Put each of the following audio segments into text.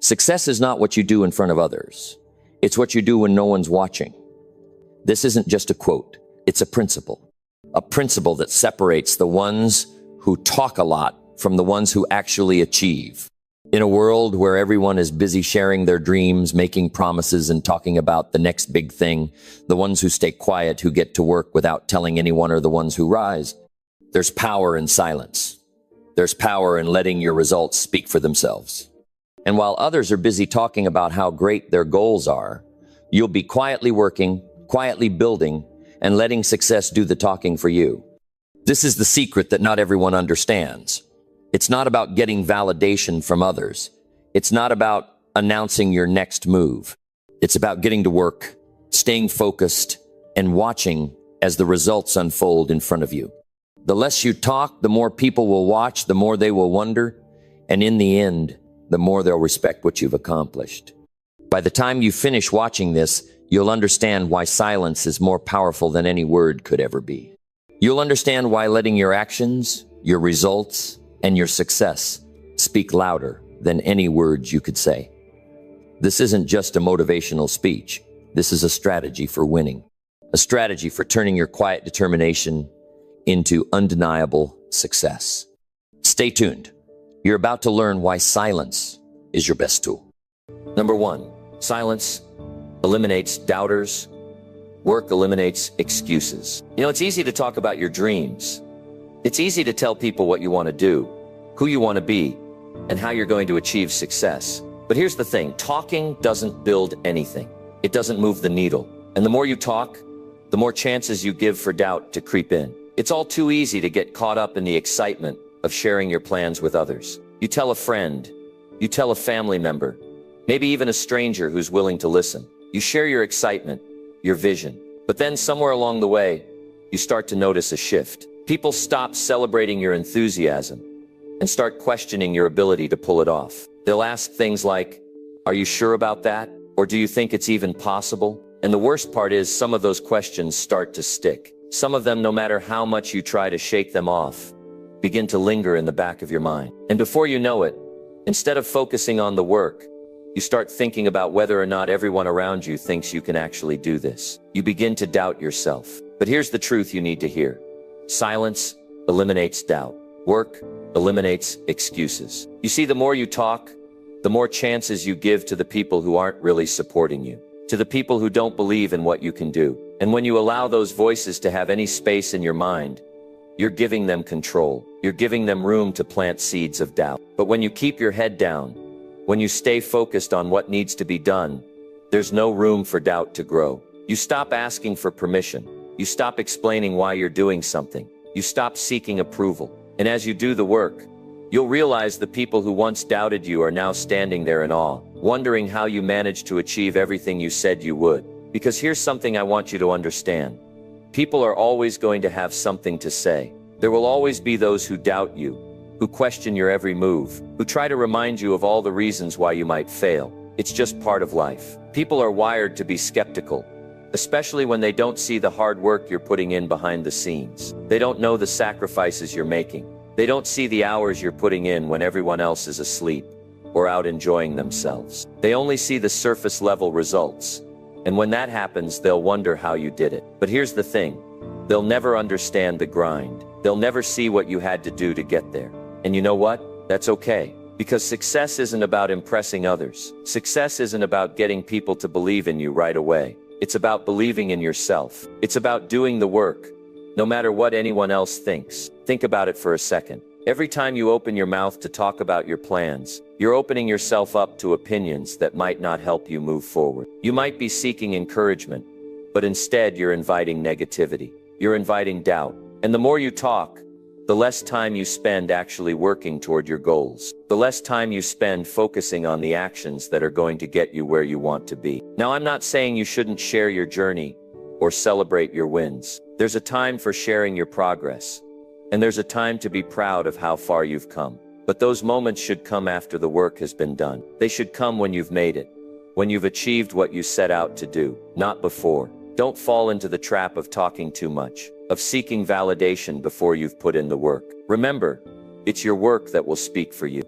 Success is not what you do in front of others. It's what you do when no one's watching. This isn't just a quote. It's a principle that separates the ones who talk a lot from the ones who actually achieve. In a world where everyone is busy sharing their dreams, making promises, and talking about the next big thing, the ones who stay quiet, who get to work without telling anyone, are the ones who rise. There's power in silence. There's power in letting your results speak for themselves. And while others are busy talking about how great their goals are, you'll be quietly working, quietly building, and letting success do the talking for you. This is the secret that not everyone understands. It's not about getting validation from others. It's not about announcing your next move. It's about getting to work, staying focused, and watching as the results unfold in front of you. The less you talk, the more people will watch, the more they will wonder, and in the end, the more they'll respect what you've accomplished. By the time you finish watching this, you'll understand why silence is more powerful than any word could ever be. You'll understand why letting your actions, your results, and your success speak louder than any words you could say. This isn't just a motivational speech. This is a strategy for winning. A strategy for turning your quiet determination into undeniable success. Stay tuned. You're about to learn why silence is your best tool. Number 1, silence eliminates doubters. Work eliminates excuses. It's easy to talk about your dreams. It's easy to tell people what you want to do, who you want to be, and how you're going to achieve success. But here's the thing, talking doesn't build anything. It doesn't move the needle. And the more you talk, the more chances you give for doubt to creep in. It's all too easy to get caught up in the excitement of sharing your plans with others. You tell a friend, you tell a family member, maybe even a stranger who's willing to listen. You share your excitement, your vision. But then somewhere along the way, you start to notice a shift. People stop celebrating your enthusiasm and start questioning your ability to pull it off. They'll ask things like, "Are you sure about that? Or do you think it's even possible?" And the worst part is some of those questions start to stick. Some of them, no matter how much you try to shake them off, begin to linger in the back of your mind. And before you know it, instead of focusing on the work, you start thinking about whether or not everyone around you thinks you can actually do this. You begin to doubt yourself. But here's the truth you need to hear. Silence eliminates doubt. Work eliminates excuses. You see, the more you talk, the more chances you give to the people who aren't really supporting you, to the people who don't believe in what you can do. And when you allow those voices to have any space in your mind, you're giving them control. You're giving them room to plant seeds of doubt. But when you keep your head down, when you stay focused on what needs to be done, there's no room for doubt to grow. You stop asking for permission. You stop explaining why you're doing something. You stop seeking approval. And as you do the work, you'll realize the people who once doubted you are now standing there in awe, wondering how you managed to achieve everything you said you would. Because here's something I want you to understand. People are always going to have something to say. There will always be those who doubt you, who question your every move, who try to remind you of all the reasons why you might fail. It's just part of life. People are wired to be skeptical, especially when they don't see the hard work you're putting in behind the scenes. They don't know the sacrifices you're making. They don't see the hours you're putting in when everyone else is asleep or out enjoying themselves. They only see the surface level results. And when that happens, they'll wonder how you did it. But here's the thing. They'll never understand the grind. They'll never see what you had to do to get there. And you know what? That's okay. Because success isn't about impressing others. Success isn't about getting people to believe in you right away. It's about believing in yourself. It's about doing the work, no matter what anyone else thinks. Think about it for a second. Every time you open your mouth to talk about your plans, you're opening yourself up to opinions that might not help you move forward. You might be seeking encouragement, but instead you're inviting negativity. You're inviting doubt. And the more you talk, the less time you spend actually working toward your goals. The less time you spend focusing on the actions that are going to get you where you want to be. Now, I'm not saying you shouldn't share your journey or celebrate your wins. There's a time for sharing your progress. And there's a time to be proud of how far you've come. But those moments should come after the work has been done. They should come when you've made it, when you've achieved what you set out to do, not before. Don't fall into the trap of talking too much, of seeking validation before you've put in the work. Remember, it's your work that will speak for you.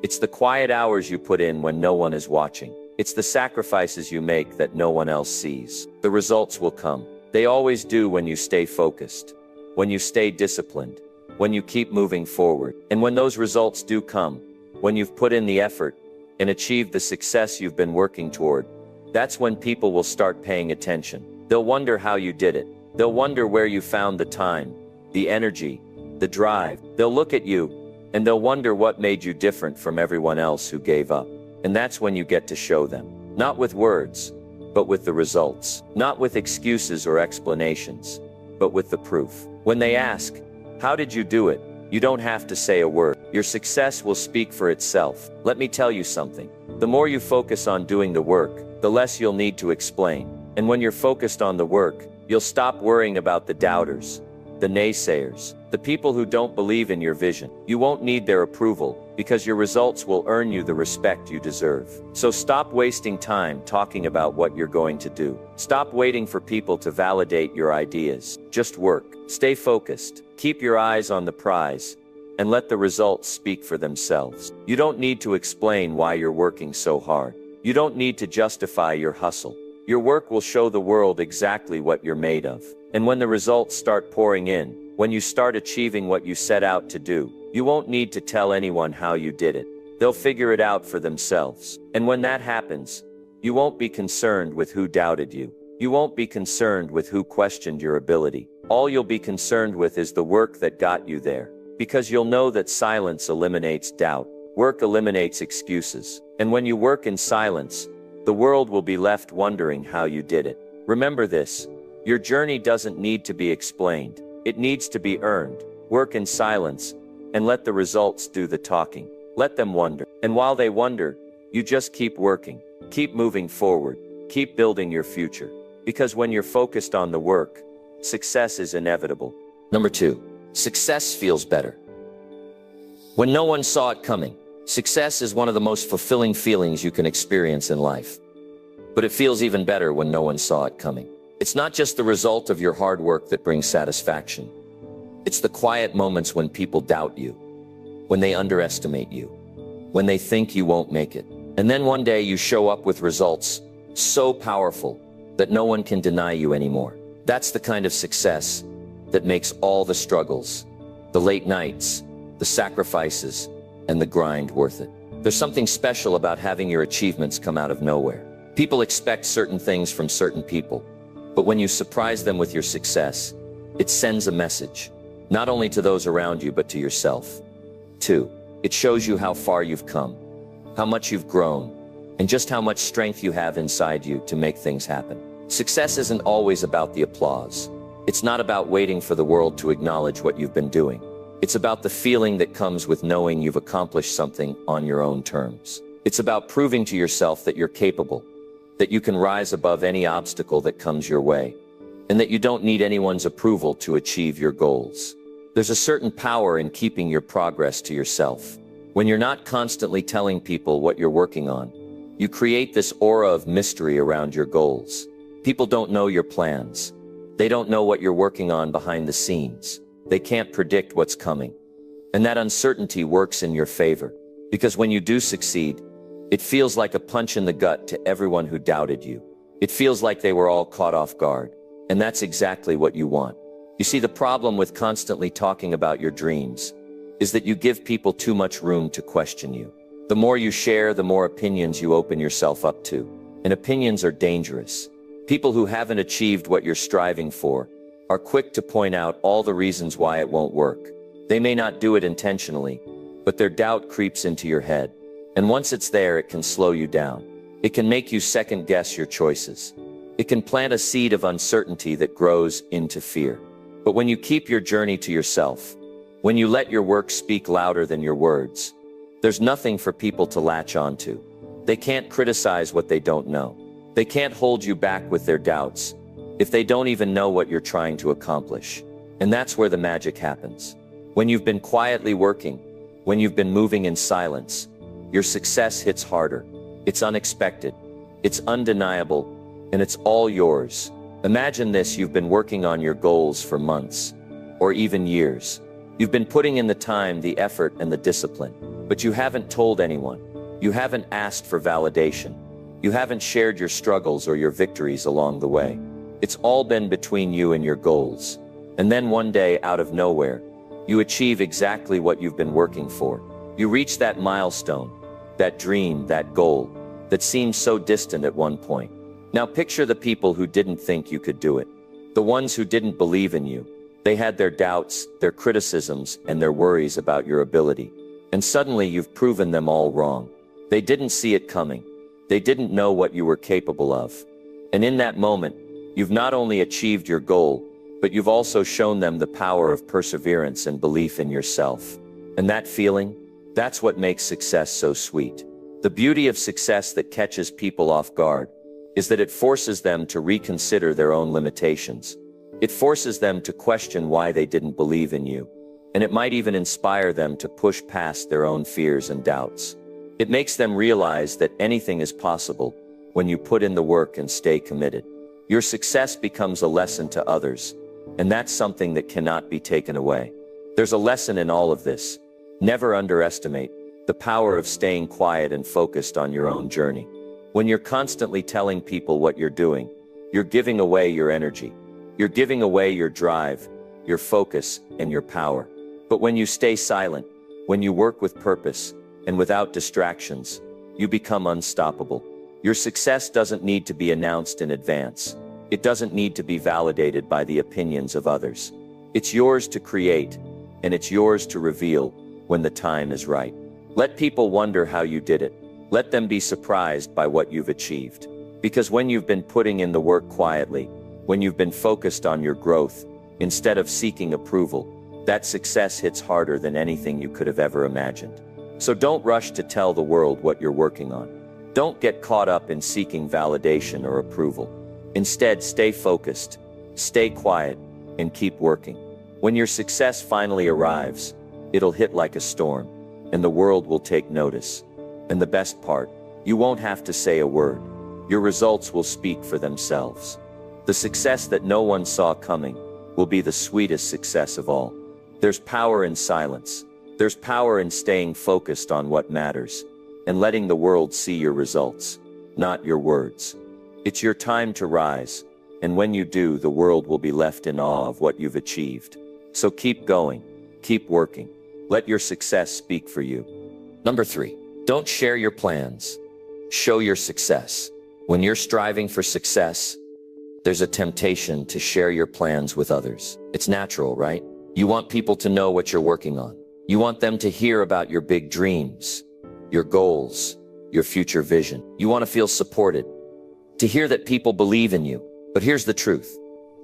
It's the quiet hours you put in when no one is watching. It's the sacrifices you make that no one else sees. The results will come. They always do when you stay focused, when you stay disciplined, when you keep moving forward. And when those results do come, when you've put in the effort and achieved the success you've been working toward, that's when people will start paying attention. They'll wonder how you did it. They'll wonder where you found the time, the energy, the drive. They'll look at you and they'll wonder what made you different from everyone else who gave up. And that's when you get to show them, not with words, but with the results, not with excuses or explanations, but with the proof. When they ask, "How did you do it?" you don't have to say a word. Your success will speak for itself. Let me tell you something. The more you focus on doing the work, the less you'll need to explain. And when you're focused on the work, you'll stop worrying about the doubters, the naysayers, the people who don't believe in your vision. You won't need their approval, because your results will earn you the respect you deserve. So stop wasting time talking about what you're going to do. Stop waiting for people to validate your ideas. Just work. Stay focused. Keep your eyes on the prize, and let the results speak for themselves. You don't need to explain why you're working so hard. You don't need to justify your hustle. Your work will show the world exactly what you're made of. And when the results start pouring in, when you start achieving what you set out to do, you won't need to tell anyone how you did it. They'll figure it out for themselves. And when that happens, you won't be concerned with who doubted you. You won't be concerned with who questioned your ability. All you'll be concerned with is the work that got you there. Because you'll know that silence eliminates doubt. Work eliminates excuses. And when you work in silence, the world will be left wondering how you did it. Remember this. Your journey doesn't need to be explained. It needs to be earned. Work in silence, and let the results do the talking. Let them wonder. And while they wonder, you just keep working. Keep moving forward. Keep building your future. Because when you're focused on the work, success is inevitable. Number 2, success feels better. When no one saw it coming, success is one of the most fulfilling feelings you can experience in life. But it feels even better when no one saw it coming. It's not just the result of your hard work that brings satisfaction. It's the quiet moments when people doubt you, when they underestimate you, when they think you won't make it. And then one day you show up with results so powerful that no one can deny you anymore. That's the kind of success that makes all the struggles, the late nights, the sacrifices, and the grind worth it. There's something special about having your achievements come out of nowhere. People expect certain things from certain people, but when you surprise them with your success, it sends a message, not only to those around you, but to yourself. 2, it shows you how far you've come, how much you've grown, and just how much strength you have inside you to make things happen. Success isn't always about the applause. It's not about waiting for the world to acknowledge what you've been doing. It's about the feeling that comes with knowing you've accomplished something on your own terms. It's about proving to yourself that you're capable, that you can rise above any obstacle that comes your way, and that you don't need anyone's approval to achieve your goals. There's a certain power in keeping your progress to yourself. When you're not constantly telling people what you're working on, you create this aura of mystery around your goals. People don't know your plans. They don't know what you're working on behind the scenes. They can't predict what's coming. And that uncertainty works in your favor, because when you do succeed, it feels like a punch in the gut to everyone who doubted you. It feels like they were all caught off guard. And that's exactly what you want. You see, the problem with constantly talking about your dreams is that you give people too much room to question you. The more you share, the more opinions you open yourself up to. And opinions are dangerous. People who haven't achieved what you're striving for are quick to point out all the reasons why it won't work. They may not do it intentionally, but their doubt creeps into your head. And once it's there, it can slow you down. It can make you second guess your choices. It can plant a seed of uncertainty that grows into fear. But when you keep your journey to yourself, when you let your work speak louder than your words, there's nothing for people to latch onto. They can't criticize what they don't know. They can't hold you back with their doubts if they don't even know what you're trying to accomplish. And that's where the magic happens. When you've been quietly working, when you've been moving in silence, your success hits harder. It's unexpected, it's undeniable, and it's all yours. Imagine this: you've been working on your goals for months, or even years. You've been putting in the time, the effort, and the discipline. but you haven't told anyone. You haven't asked for validation. You haven't shared your struggles or your victories along the way. It's all been between you and your goals. And then one day, out of nowhere, you achieve exactly what you've been working for. You reach that milestone, that dream, that goal, that seemed so distant at one point. Now picture the people who didn't think you could do it. The ones who didn't believe in you. They had their doubts, their criticisms, and their worries about your ability. And suddenly you've proven them all wrong. They didn't see it coming. They didn't know what you were capable of. And in that moment, you've not only achieved your goal, but you've also shown them the power of perseverance and belief in yourself. And that feeling, that's what makes success so sweet. The beauty of success that catches people off guard is that it forces them to reconsider their own limitations. It forces them to question why they didn't believe in you. And it might even inspire them to push past their own fears and doubts. It makes them realize that anything is possible when you put in the work and stay committed. Your success becomes a lesson to others, and that's something that cannot be taken away. There's a lesson in all of this. Never underestimate the power of staying quiet and focused on your own journey. When you're constantly telling people what you're doing, you're giving away your energy. You're giving away your drive, your focus, and your power. But when you stay silent, when you work with purpose, and without distractions, you become unstoppable. Your success doesn't need to be announced in advance. It doesn't need to be validated by the opinions of others. It's yours to create, and it's yours to reveal when the time is right. Let people wonder how you did it. Let them be surprised by what you've achieved. Because when you've been putting in the work quietly, when you've been focused on your growth, instead of seeking approval, that success hits harder than anything you could have ever imagined. So don't rush to tell the world what you're working on. Don't get caught up in seeking validation or approval. Instead, stay focused, stay quiet, and keep working. When your success finally arrives, it'll hit like a storm, and the world will take notice. And the best part, you won't have to say a word. Your results will speak for themselves. The success that no one saw coming will be the sweetest success of all. There's power in silence. There's power in staying focused on what matters and letting the world see your results, not your words. It's your time to rise, and when you do, the world will be left in awe of what you've achieved. So keep going, keep working. Let your success speak for you. Number 3, don't share your plans. Show your success. When you're striving for success, there's a temptation to share your plans with others. It's natural, right? You want people to know what you're working on. You want them to hear about your big dreams, your goals, your future vision. You want to feel supported, to hear that people believe in you. But here's the truth.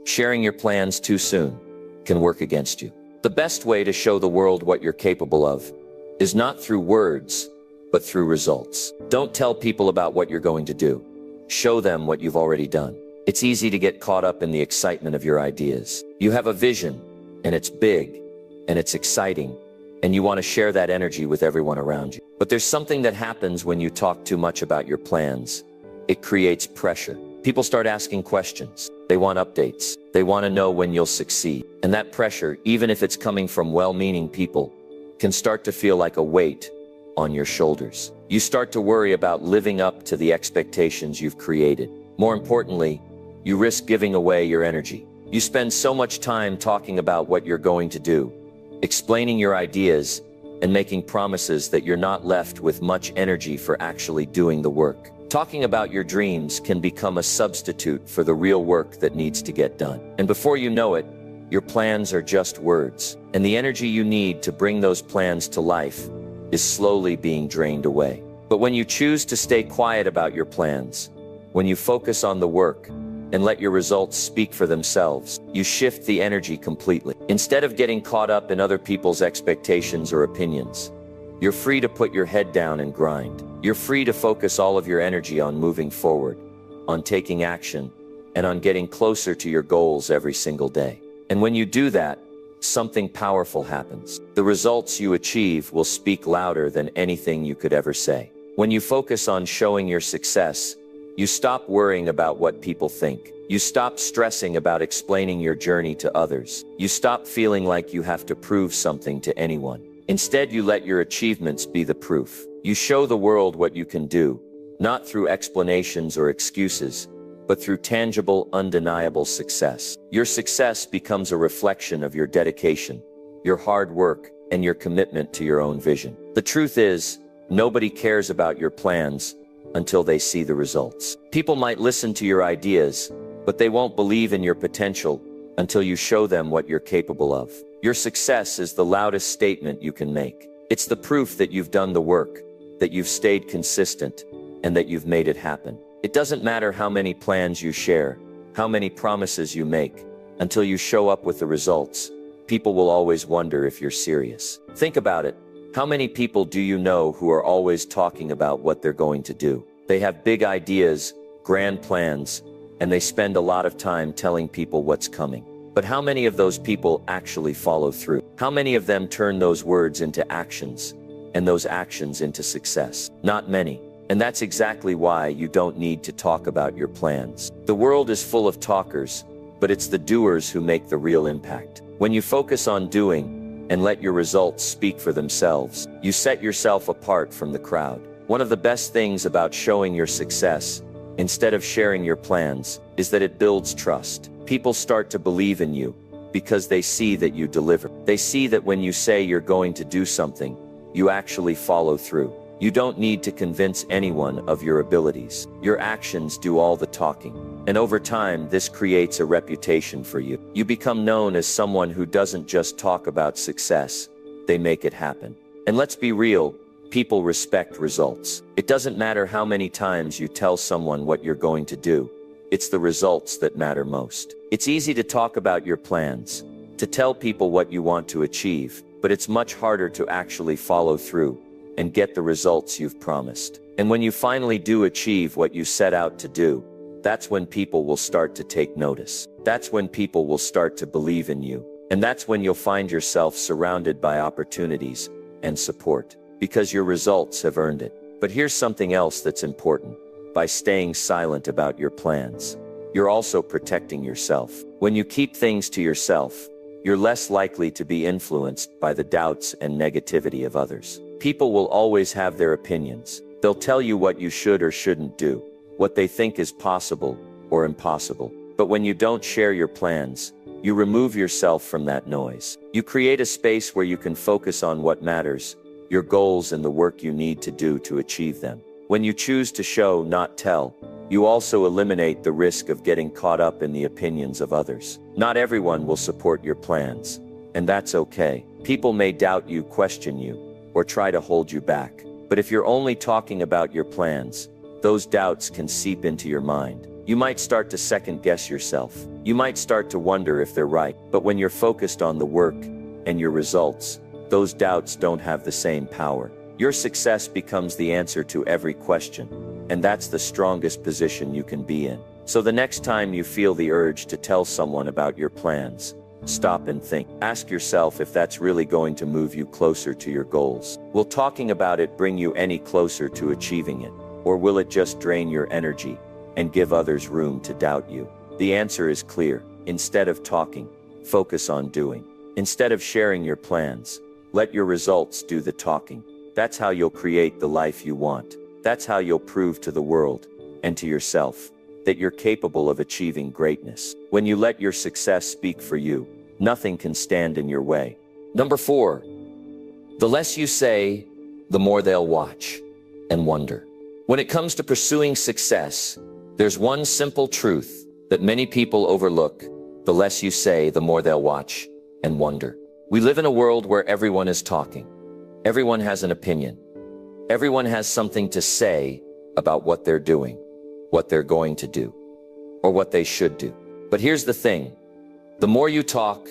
Sharing your plans too soon can work against you. The best way to show the world what you're capable of is not through words, but through results. Don't tell people about what you're going to do. Show them what you've already done. It's easy to get caught up in the excitement of your ideas. You have a vision, and it's big, and it's exciting, and you want to share that energy with everyone around you. But there's something that happens when you talk too much about your plans. It creates pressure. People start asking questions. They want updates. They want to know when you'll succeed. And that pressure, even if it's coming from well-meaning people, can start to feel like a weight on your shoulders. You start to worry about living up to the expectations you've created. More importantly, you risk giving away your energy. You spend so much time talking about what you're going to do, explaining your ideas, and making promises that you're not left with much energy for actually doing the work. Talking about your dreams can become a substitute for the real work that needs to get done. And before you know it, your plans are just words, and the energy you need to bring those plans to life is slowly being drained away. But when you choose to stay quiet about your plans, when you focus on the work and let your results speak for themselves, you shift the energy completely. Instead of getting caught up in other people's expectations or opinions, you're free to put your head down and grind. You're free to focus all of your energy on moving forward, on taking action, and on getting closer to your goals every single day. And when you do that, something powerful happens. The results you achieve will speak louder than anything you could ever say. When you focus on showing your success, you stop worrying about what people think. You stop stressing about explaining your journey to others. You stop feeling like you have to prove something to anyone. Instead, you let your achievements be the proof. You show the world what you can do, not through explanations or excuses, but through tangible, undeniable success. Your success becomes a reflection of your dedication, your hard work, and your commitment to your own vision. The truth is, nobody cares about your plans until they see the results. People might listen to your ideas, but they won't believe in your potential until you show them what you're capable of. Your success is the loudest statement you can make. It's the proof that you've done the work, that you've stayed consistent, and that you've made it happen. It doesn't matter how many plans you share, how many promises you make. Until you show up with the results, people will always wonder if you're serious. Think about it. How many people do you know who are always talking about what they're going to do? They have big ideas, grand plans, and they spend a lot of time telling people what's coming. But how many of those people actually follow through? How many of them turn those words into actions, and those actions into success? Not many. And that's exactly why you don't need to talk about your plans. The world is full of talkers, but it's the doers who make the real impact. When you focus on doing and let your results speak for themselves, you set yourself apart from the crowd. One of the best things about showing your success, instead of sharing your plans, is that it builds trust. People start to believe in you because they see that you deliver. They see that when you say you're going to do something, you actually follow through. You don't need to convince anyone of your abilities. Your actions do all the talking. And over time, this creates a reputation for you. You become known as someone who doesn't just talk about success, they make it happen. And let's be real, people respect results. It doesn't matter how many times you tell someone what you're going to do. It's the results that matter most. It's easy to talk about your plans, to tell people what you want to achieve, but it's much harder to actually follow through and get the results you've promised. And when you finally do achieve what you set out to do, that's when people will start to take notice. That's when people will start to believe in you. And that's when you'll find yourself surrounded by opportunities and support, because your results have earned it. But here's something else that's important. By staying silent about your plans, you're also protecting yourself. When you keep things to yourself, you're less likely to be influenced by the doubts and negativity of others. People will always have their opinions. They'll tell you what you should or shouldn't do, what they think is possible or impossible. But when you don't share your plans, you remove yourself from that noise. You create a space where you can focus on what matters, your goals and the work you need to do to achieve them. When you choose to show, not tell, you also eliminate the risk of getting caught up in the opinions of others. Not everyone will support your plans, and that's okay. People may doubt you, question you, or try to hold you back. But if you're only talking about your plans, those doubts can seep into your mind. You might start to second-guess yourself. You might start to wonder if they're right. But when you're focused on the work and your results, those doubts don't have the same power. Your success becomes the answer to every question, and that's the strongest position you can be in. So the next time you feel the urge to tell someone about your plans, stop and think. Ask yourself if that's really going to move you closer to your goals. Will talking about it bring you any closer to achieving it? Or will it just drain your energy and give others room to doubt you? The answer is clear. Instead of talking, focus on doing. Instead of sharing your plans, let your results do the talking. That's how you'll create the life you want. That's how you'll prove to the world and to yourself that you're capable of achieving greatness. When you let your success speak for you, nothing can stand in your way. Number 4, the less you say, the more they'll watch and wonder. When it comes to pursuing success, there's one simple truth that many people overlook. The less you say, the more they'll watch and wonder. We live in a world where everyone is talking. Everyone has an opinion. Everyone has something to say about what they're doing, what they're going to do, or what they should do. But here's the thing. The more you talk,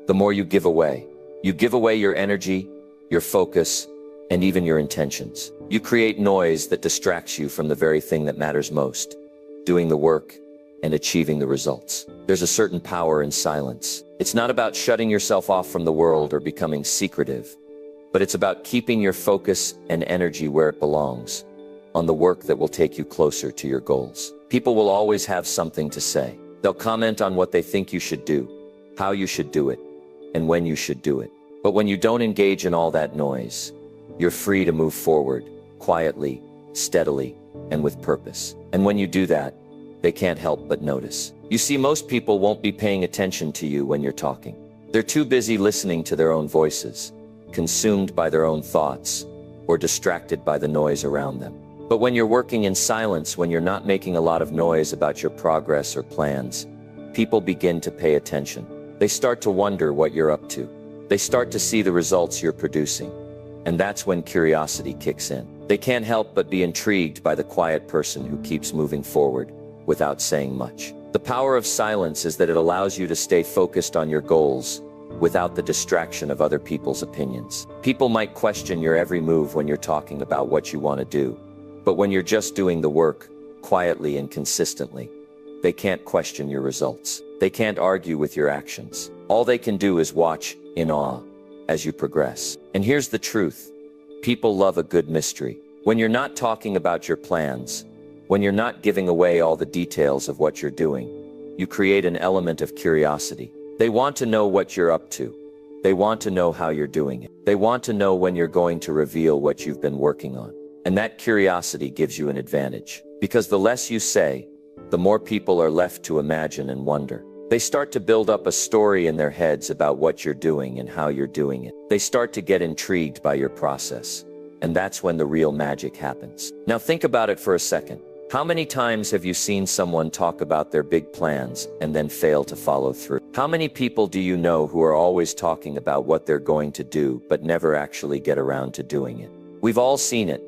the more you give away. You give away your energy, your focus, and even your intentions. You create noise that distracts you from the very thing that matters most, doing the work and achieving the results. There's a certain power in silence. It's not about shutting yourself off from the world or becoming secretive, but it's about keeping your focus and energy where it belongs, on the work that will take you closer to your goals. People will always have something to say. They'll comment on what they think you should do, how you should do it, and when you should do it. But when you don't engage in all that noise, you're free to move forward, quietly, steadily, and with purpose. And when you do that, they can't help but notice. You see, most people won't be paying attention to you when you're talking. They're too busy listening to their own voices, consumed by their own thoughts, or distracted by the noise around them. But when you're working in silence, when you're not making a lot of noise about your progress or plans, people begin to pay attention. They start to wonder what you're up to. They start to see the results you're producing. And that's when curiosity kicks in. They can't help but be intrigued by the quiet person who keeps moving forward without saying much. The power of silence is that it allows you to stay focused on your goals without the distraction of other people's opinions. People might question your every move when you're talking about what you want to do, but when you're just doing the work, quietly and consistently, they can't question your results. They can't argue with your actions. All they can do is watch in awe as you progress. And here's the truth. People love a good mystery. When you're not talking about your plans, when you're not giving away all the details of what you're doing, you create an element of curiosity. They want to know what you're up to. They want to know how you're doing it. They want to know when you're going to reveal what you've been working on. And that curiosity gives you an advantage. Because the less you say, the more people are left to imagine and wonder. They start to build up a story in their heads about what you're doing and how you're doing it. They start to get intrigued by your process. And that's when the real magic happens. Now think about it for a second. How many times have you seen someone talk about their big plans and then fail to follow through? How many people do you know who are always talking about what they're going to do but never actually get around to doing it? We've all seen it.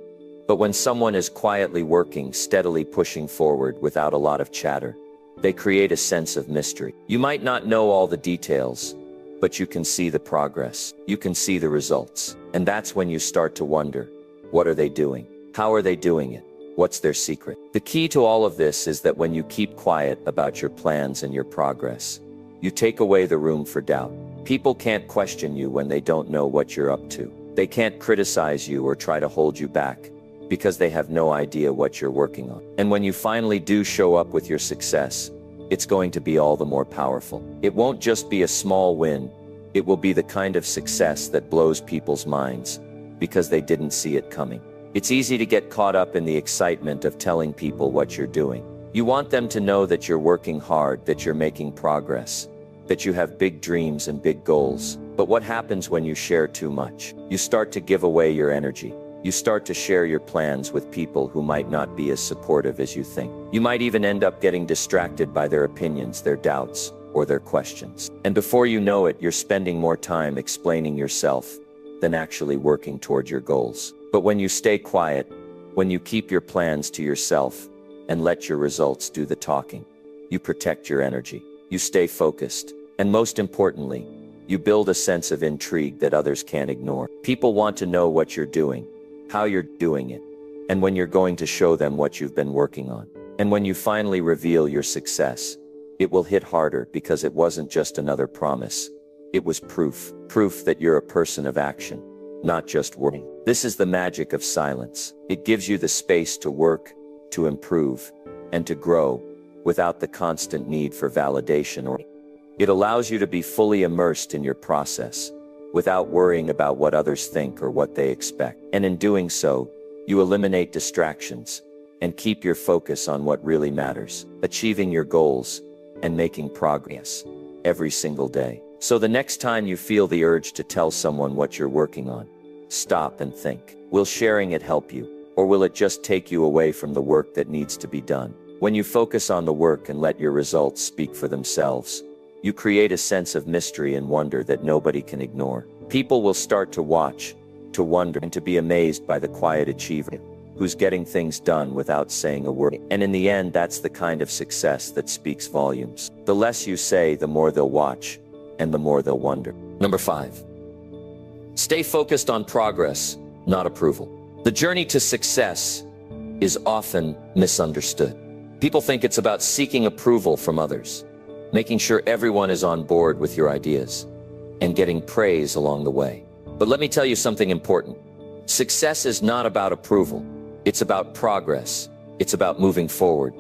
But when someone is quietly working, steadily pushing forward without a lot of chatter, they create a sense of mystery. You might not know all the details, but you can see the progress. You can see the results. And that's when you start to wonder, what are they doing? How are they doing it? What's their secret? The key to all of this is that when you keep quiet about your plans and your progress, you take away the room for doubt. People can't question you when they don't know what you're up to. They can't criticize you or try to hold you back because they have no idea what you're working on. And when you finally do show up with your success, it's going to be all the more powerful. It won't just be a small win. It will be the kind of success that blows people's minds because they didn't see it coming. It's easy to get caught up in the excitement of telling people what you're doing. You want them to know that you're working hard, that you're making progress, that you have big dreams and big goals. But what happens when you share too much? You start to give away your energy. You start to share your plans with people who might not be as supportive as you think. You might even end up getting distracted by their opinions, their doubts, or their questions. And before you know it, you're spending more time explaining yourself than actually working toward your goals. But when you stay quiet, when you keep your plans to yourself and let your results do the talking, you protect your energy, you stay focused, and most importantly, you build a sense of intrigue that others can't ignore. People want to know what you're doing, how you're doing it, and when you're going to show them what you've been working on. And when you finally reveal your success, it will hit harder because it wasn't just another promise. It was proof that you're a person of action, not just working. This is the magic of silence. It gives you the space to work, to improve, and to grow without the constant need for validation. Or it allows you to be fully immersed in your process without worrying about what others think or what they expect. And in doing so, you eliminate distractions and keep your focus on what really matters, achieving your goals and making progress every single day. So the next time you feel the urge to tell someone what you're working on, stop and think. Will sharing it help you, or will it just take you away from the work that needs to be done? When you focus on the work and let your results speak for themselves, you create a sense of mystery and wonder that nobody can ignore. People will start to watch, to wonder, and to be amazed by the quiet achiever who's getting things done without saying a word. And in the end, that's the kind of success that speaks volumes. The less you say, the more they'll watch, and the more they'll wonder. Number 5. Stay focused on progress, not approval. The journey to success is often misunderstood. People think it's about seeking approval from others, making sure everyone is on board with your ideas, and getting praise along the way. But let me tell you something important. Success is not about approval. It's about progress. It's about moving forward,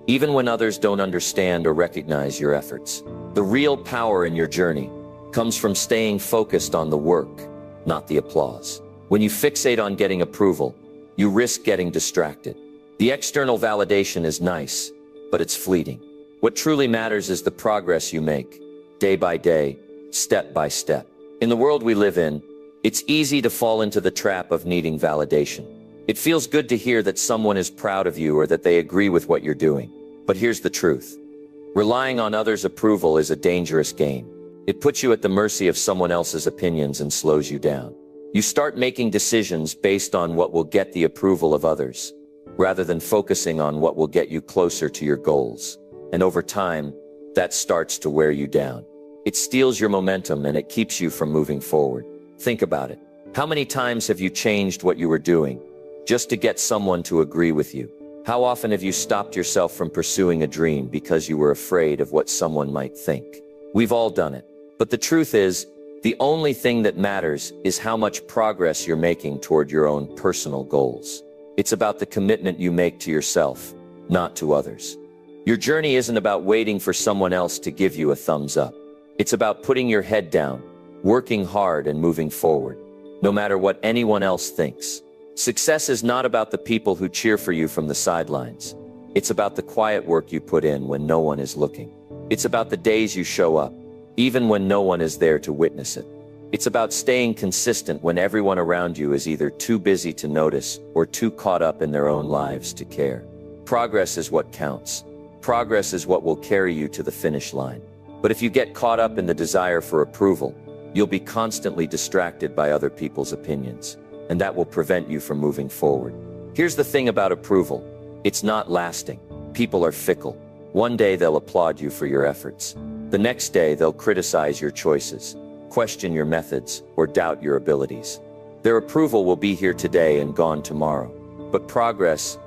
even when others don't understand or recognize your efforts. The real power in your journey comes from staying focused on the work, not the applause. When you fixate on getting approval, you risk getting distracted. The external validation is nice, but it's fleeting. What truly matters is the progress you make, day by day, step by step. In the world we live in, it's easy to fall into the trap of needing validation. It feels good to hear that someone is proud of you or that they agree with what you're doing. But here's the truth. Relying on others' approval is a dangerous game. It puts you at the mercy of someone else's opinions and slows you down. You start making decisions based on what will get the approval of others, rather than focusing on what will get you closer to your goals. And over time, that starts to wear you down. It steals your momentum and it keeps you from moving forward. Think about it. How many times have you changed what you were doing just to get someone to agree with you? How often have you stopped yourself from pursuing a dream because you were afraid of what someone might think? We've all done it. But the truth is, the only thing that matters is how much progress you're making toward your own personal goals. It's about the commitment you make to yourself, not to others. Your journey isn't about waiting for someone else to give you a thumbs up. It's about putting your head down, working hard and moving forward, no matter what anyone else thinks. Success is not about the people who cheer for you from the sidelines. It's about the quiet work you put in when no one is looking. It's about the days you show up, even when no one is there to witness it. It's about staying consistent when everyone around you is either too busy to notice or too caught up in their own lives to care. Progress is what counts. Progress is what will carry you to the finish line. But if you get caught up in the desire for approval, you'll be constantly distracted by other people's opinions, and that will prevent you from moving forward. Here's the thing about approval. It's not lasting. People are fickle. One day they'll applaud you for your efforts. The next day they'll criticize your choices, question your methods, or doubt your abilities. Their approval will be here today and gone tomorrow. But progress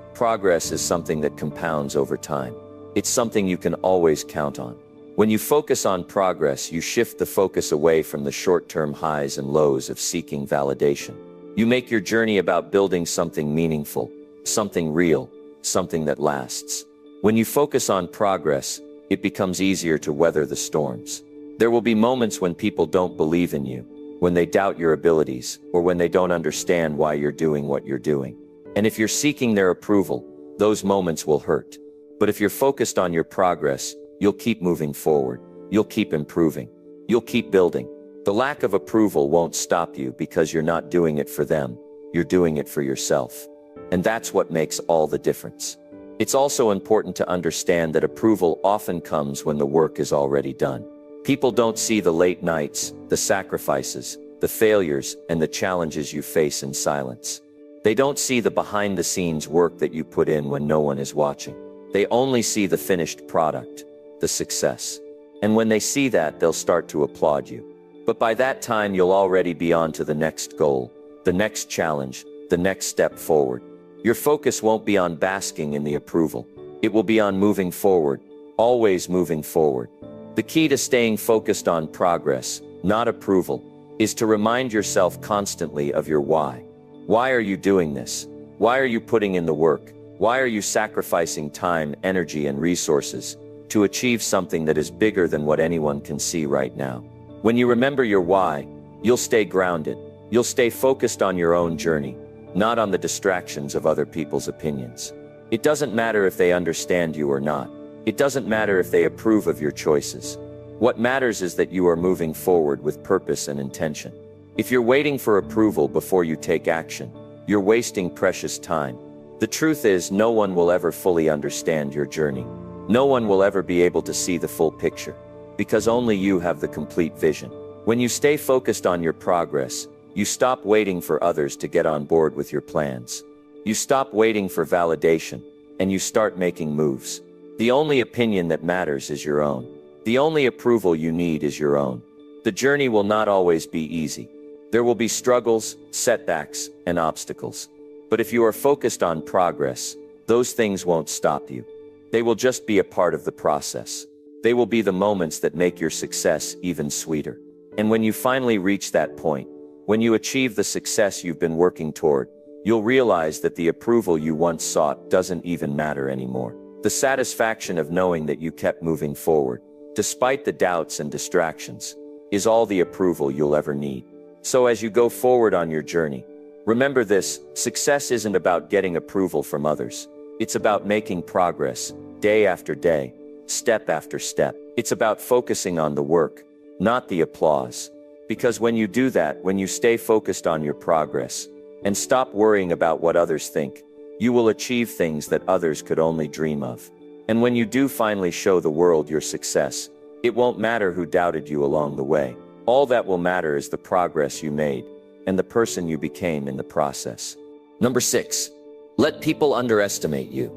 is something that compounds over time. It's something you can always count on. When you focus on progress, you shift the focus away from the short-term highs and lows of seeking validation. You make your journey about building something meaningful, something real, something that lasts. When you focus on progress, it becomes easier to weather the storms. There will be moments when people don't believe in you, when they doubt your abilities, or when they don't understand why you're doing what you're doing. And if you're seeking their approval, those moments will hurt. But if you're focused on your progress, you'll keep moving forward. You'll keep improving. You'll keep building. The lack of approval won't stop you because you're not doing it for them. You're doing it for yourself. And that's what makes all the difference. It's also important to understand that approval often comes when the work is already done. People don't see the late nights, the sacrifices, the failures, and the challenges you face in silence. They don't see the behind-the-scenes work that you put in when no one is watching. They only see the finished product, the success. And when they see that, they'll start to applaud you. But by that time, you'll already be on to the next goal, the next challenge, the next step forward. Your focus won't be on basking in the approval. It will be on moving forward, always moving forward. The key to staying focused on progress, not approval, is to remind yourself constantly of your why. Why are you doing this? Why are you putting in the work? Why are you sacrificing time, energy, and resources to achieve something that is bigger than what anyone can see right now? When you remember your why, you'll stay grounded. You'll stay focused on your own journey, not on the distractions of other people's opinions. It doesn't matter if they understand you or not. It doesn't matter if they approve of your choices. What matters is that you are moving forward with purpose and intention. If you're waiting for approval before you take action, you're wasting precious time. The truth is, no one will ever fully understand your journey. No one will ever be able to see the full picture, because only you have the complete vision. When you stay focused on your progress, you stop waiting for others to get on board with your plans. You stop waiting for validation, and you start making moves. The only opinion that matters is your own. The only approval you need is your own. The journey will not always be easy. There will be struggles, setbacks, and obstacles. But if you are focused on progress, those things won't stop you. They will just be a part of the process. They will be the moments that make your success even sweeter. And when you finally reach that point, when you achieve the success you've been working toward, you'll realize that the approval you once sought doesn't even matter anymore. The satisfaction of knowing that you kept moving forward, despite the doubts and distractions, is all the approval you'll ever need. So as you go forward on your journey, remember this: success isn't about getting approval from others. It's about making progress, day after day, step after step. It's about focusing on the work, not the applause. Because when you do that, when you stay focused on your progress, and stop worrying about what others think, you will achieve things that others could only dream of. And when you do finally show the world your success, it won't matter who doubted you along the way. All that will matter is the progress you made, and the person you became in the process. Number 6, let people underestimate you.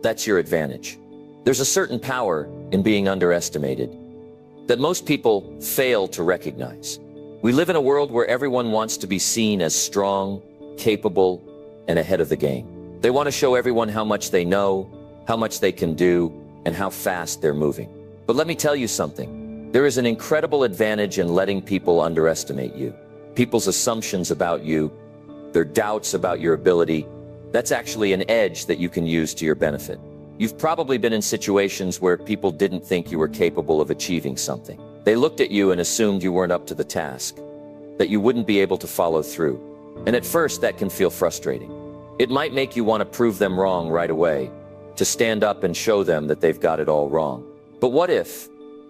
That's your advantage. There's a certain power in being underestimated that most people fail to recognize. We live in a world where everyone wants to be seen as strong, capable, and ahead of the game. They want to show everyone how much they know, how much they can do, and how fast they're moving. But let me tell you something. There is an incredible advantage in letting people underestimate you. People's assumptions about you, their doubts about your ability, that's actually an edge that you can use to your benefit. You've probably been in situations where people didn't think you were capable of achieving something. They looked at you and assumed you weren't up to the task, that you wouldn't be able to follow through. And at first, that can feel frustrating. It might make you want to prove them wrong right away, to stand up and show them that they've got it all wrong. But what if,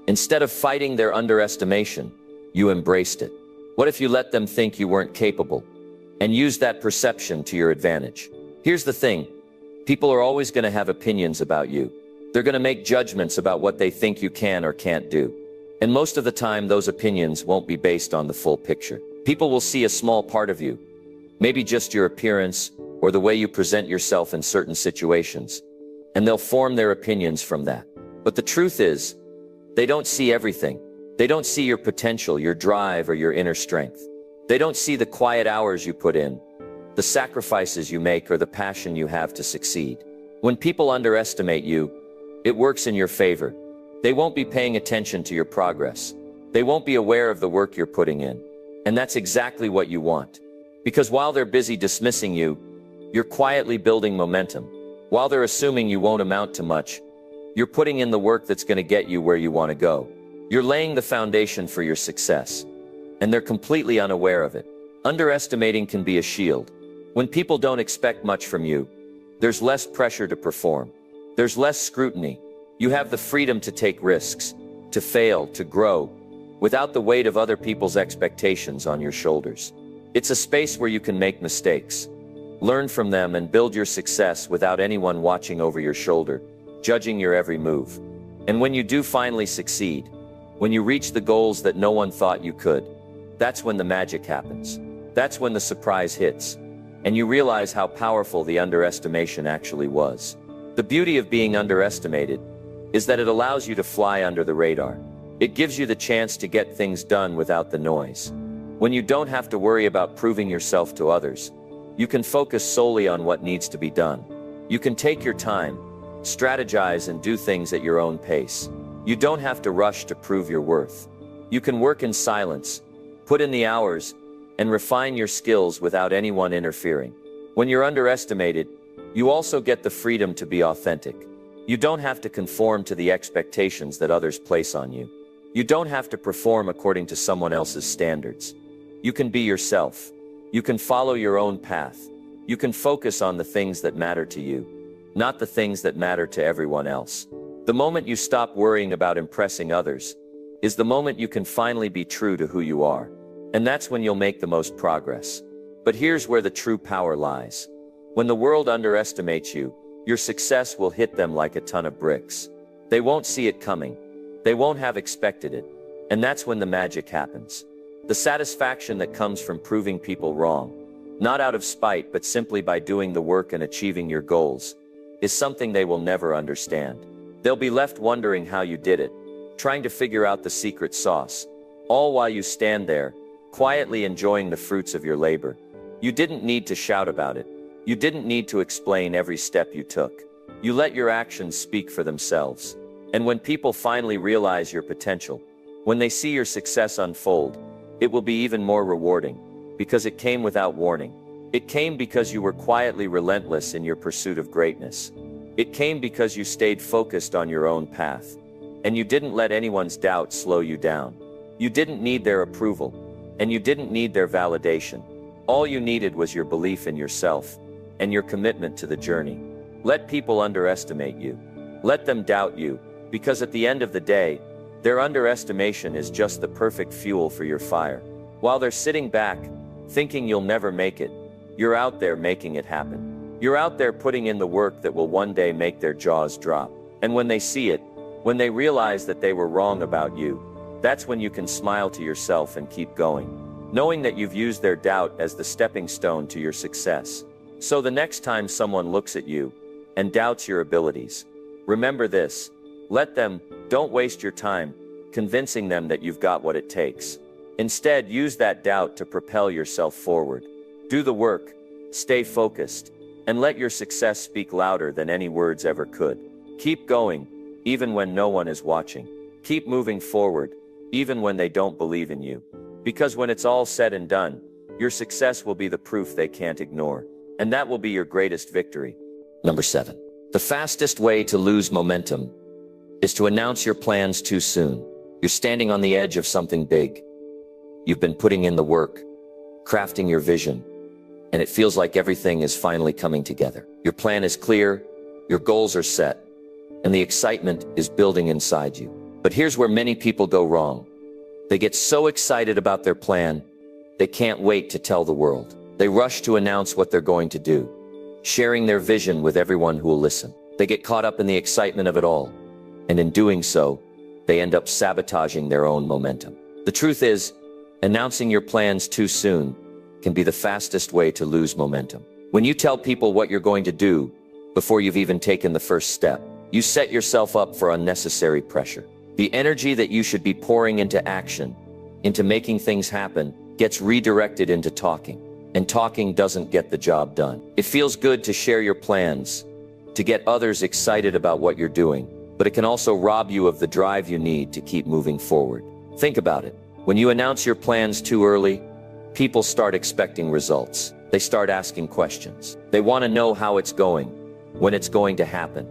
instead of fighting their underestimation, you embraced it? What if you let them think you weren't capable, and used that perception to your advantage? Here's the thing. People are always going to have opinions about you. They're going to make judgments about what they think you can or can't do. And most of the time, those opinions won't be based on the full picture. People will see a small part of you, maybe just your appearance or the way you present yourself in certain situations, and they'll form their opinions from that. But the truth is, they don't see everything. They don't see your potential, your drive, or your inner strength. They don't see the quiet hours you put in, the sacrifices you make, or the passion you have to succeed. When people underestimate you, it works in your favor. They won't be paying attention to your progress. They won't be aware of the work you're putting in. And that's exactly what you want. Because while they're busy dismissing you, you're quietly building momentum. While they're assuming you won't amount to much, you're putting in the work that's going to get you where you want to go. You're laying the foundation for your success, and they're completely unaware of it. Underestimating can be a shield. When people don't expect much from you, there's less pressure to perform. There's less scrutiny. You have the freedom to take risks, to fail, to grow, without the weight of other people's expectations on your shoulders. It's a space where you can make mistakes, learn from them, and build your success without anyone watching over your shoulder, judging your every move. And when you do finally succeed, when you reach the goals that no one thought you could, that's when the magic happens. That's when the surprise hits, and you realize how powerful the underestimation actually was. The beauty of being underestimated is that it allows you to fly under the radar. It gives you the chance to get things done without the noise. When you don't have to worry about proving yourself to others, you can focus solely on what needs to be done. You can take your time, strategize, and do things at your own pace. You don't have to rush to prove your worth. You can work in silence, put in the hours, and refine your skills without anyone interfering. When you're underestimated, you also get the freedom to be authentic. You don't have to conform to the expectations that others place on you. You don't have to perform according to someone else's standards. You can be yourself. You can follow your own path. You can focus on the things that matter to you, not the things that matter to everyone else. The moment you stop worrying about impressing others is the moment you can finally be true to who you are. And that's when you'll make the most progress. But here's where the true power lies. When the world underestimates you, your success will hit them like a ton of bricks. They won't see it coming. They won't have expected it. And that's when the magic happens. The satisfaction that comes from proving people wrong, not out of spite but simply by doing the work and achieving your goals, is something they will never understand. They'll be left wondering how you did it, trying to figure out the secret sauce, all while you stand there, quietly enjoying the fruits of your labor. You didn't need to shout about it. You didn't need to explain every step you took. You let your actions speak for themselves. And when people finally realize your potential, when they see your success unfold, it will be even more rewarding, because it came without warning. It came because you were quietly relentless in your pursuit of greatness. It came because you stayed focused on your own path, and you didn't let anyone's doubt slow you down. You didn't need their approval, and you didn't need their validation. All you needed was your belief in yourself and your commitment to the journey. Let people underestimate you. Let them doubt you, because at the end of the day, their underestimation is just the perfect fuel for your fire. While they're sitting back, thinking you'll never make it, you're out there making it happen. You're out there putting in the work that will one day make their jaws drop. And when they see it, when they realize that they were wrong about you, that's when you can smile to yourself and keep going, knowing that you've used their doubt as the stepping stone to your success. So the next time someone looks at you and doubts your abilities, remember this: let them. Don't waste your time convincing them that you've got what it takes. Instead, use that doubt to propel yourself forward. Do the work, stay focused, and let your success speak louder than any words ever could. Keep going, even when no one is watching. Keep moving forward, even when they don't believe in you. Because when it's all said and done, your success will be the proof they can't ignore. And that will be your greatest victory. Number 7. The fastest way to lose momentum is to announce your plans too soon. You're standing on the edge of something big. You've been putting in the work, crafting your vision, and it feels like everything is finally coming together. Your plan is clear, your goals are set, and the excitement is building inside you. But here's where many people go wrong. They get so excited about their plan, they can't wait to tell the world. They rush to announce what they're going to do, sharing their vision with everyone who will listen. They get caught up in the excitement of it all, and in doing so, they end up sabotaging their own momentum. The truth is, announcing your plans too soon can be the fastest way to lose momentum. When you tell people what you're going to do before you've even taken the first step, you set yourself up for unnecessary pressure. The energy that you should be pouring into action, into making things happen, gets redirected into talking. And talking doesn't get the job done. It feels good to share your plans, to get others excited about what you're doing, but it can also rob you of the drive you need to keep moving forward. Think about it. When you announce your plans too early, people start expecting results. They start asking questions. They want to know how it's going, when it's going to happen,